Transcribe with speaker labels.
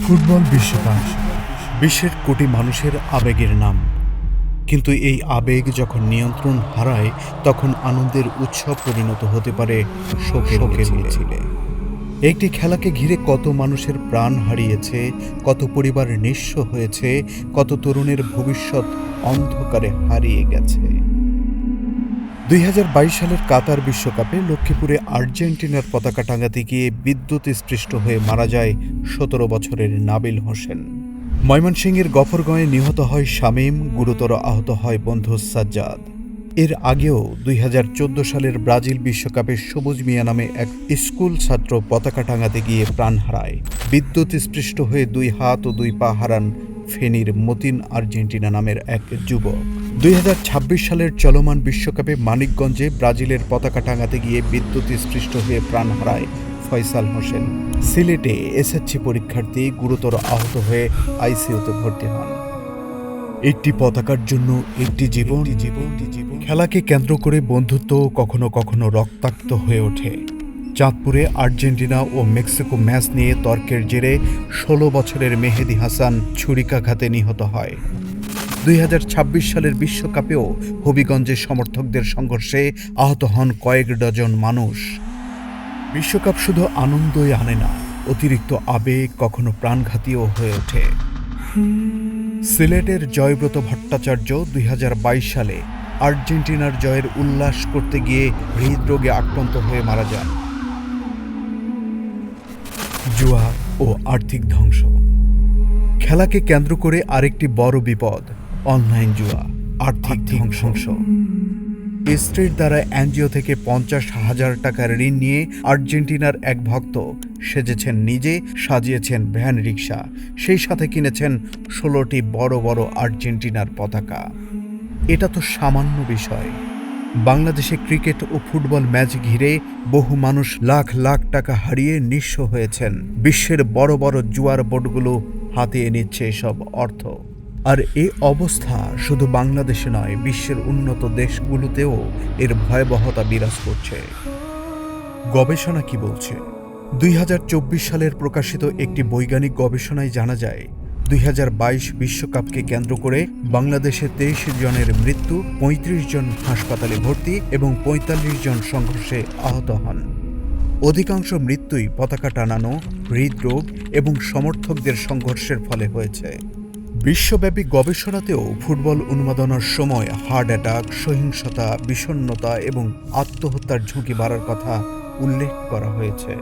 Speaker 1: Football বিশ্বকাপ বিশ্বের কোটি মানুষের আবেগের নাম। কিন্তু এই আবেগ যখন নিয়ন্ত্রণ হারায়, তখন আনন্দের উৎসব পরিণত হতে পারে শোকের মিছিলে। একটি খেলাকে ঘিরে কত মানুষের প্রাণ হারিয়েছে, কত পরিবার নিঃস্ব হয়েছে, কত তরুণের ভবিষ্যৎ অন্ধকারে হারিয়ে গেছে। 2022 সালের কাতার বিশ্বকাপে লক্ষ্মীপুরে আর্জেন্টিনার পতাকা টাঙাতে গিয়ে বিদ্যুৎস্পৃষ্ট হয়ে মারা যায় 17 বছরের নাবিল হোসেন। ময়মনসিংহের গফরগাঁওয়ে নিহত হয় শামীম, গুরুতর আহত হয় বন্ধু সাজ্জাদ। এর আগেও 2014 সালের ব্রাজিল বিশ্বকাপে সবুজ মিয়া নামে এক স্কুল ছাত্র পতাকা টাঙাতে গিয়ে প্রাণ হারায়। বিদ্যুৎস্পৃষ্ট হয়ে 2 হাত ও 2 পা হারান ফেনীর মতিন আর্জেন্টিনা নামের এক যুবক। 2026 সালের চলমান বিশ্বকাপে মানিকগঞ্জে ব্রাজিলের পতাকা টাঙাতে গিয়ে বিদ্যুৎস্পৃষ্ট হয়ে প্রাণ হারায় ফয়সাল হোসেন। সিলেটে এসএসসি পরীক্ষার্থী গুরুতর আহত হয়ে আইসিইউতে ভর্তি হন। একটি পতাকার জন্য একটি জীবন। খেলাকে কেন্দ্র করে বন্ধুত্ব কখনো কখনো রক্তাক্ত হয়ে ওঠে। চাঁদপুরে আর্জেন্টিনা ও মেক্সিকো ম্যাচ নিয়ে তর্কের জেরে 16 বছরের মেহেদী হাসান ছুরিকাঘাতে নিহত হয়। 2026 সালের বিশ্বকাপেও হবিগঞ্জে সমর্থকদের সংঘর্ষে আহত হন কয়েক ডজন মানুষ। বিশ্বকাপ শুধু আনন্দই আনে না, অতিরিক্ত আবেগ কখনো প্রাণঘাতীও হয়ে ওঠে। সিলেটের জয়ব্রত ভট্টাচার্য 2022 সালে আর্জেন্টিনার জয়ের উল্লাস করতে গিয়ে হৃদরোগে আক্রান্ত হয়ে মারা যান। জুয়া ও আর্থিক ধ্বংস। খেলাকে কেন্দ্র করে আরেকটি বড় বিপদ, অনলাইন জুয়া, আর্থিক ধ্বংস। স্ত্রীর দ্বারা এনজিও থেকে 50,000 টাকার ঋণ নিয়ে আর্জেন্টিনার এক ভক্ত সেজেছেন নিজে, সাজিয়েছেন ভ্যান রিক্সা, সেই সাথে কিনেছেন 16টি বড় বড় আর্জেন্টিনার পতাকা। এটা তো সামান্য বিষয়। বাংলাদেশে ক্রিকেট ও ফুটবল ম্যাচ ঘিরে বহু মানুষ লাখ লাখ টাকা হারিয়ে নিঃস্ব হয়েছেন। বিশ্বের বড় বড় জুয়ার বোর্ডগুলো হাতিয়ে নিচ্ছে এসব অর্থ। আর এই অবস্থা শুধু বাংলাদেশে নয়, বিশ্বের উন্নত দেশগুলোতেও এর ভয়াবহতা বিরাজ করছে। গবেষণা কি বলছে? 2024 সালের প্রকাশিত একটি বৈজ্ঞানিক গবেষণায় জানা যায়, 2022 বিশ্বকাপকে কেন্দ্র করে বাংলাদেশে 23 জনের মৃত্যু, 35 জন হাসপাতালে ভর্তি এবং 45 জন সংঘর্ষে আহত হন। অধিকাংশ মৃত্যুই পতাকা টানানো, হৃদরোগ এবং সমর্থকদের সংঘর্ষের ফলে হয়েছে। বিশ্বব্যাপী গবেষণাতেও ফুটবল উন্মাদনার সময় হার্ট অ্যাটাক, সহিংসতা, বিষণ্ণতা এবং আত্মহত্যার ঝুঁকি বাড়ার কথা উল্লেখ করা হয়েছে।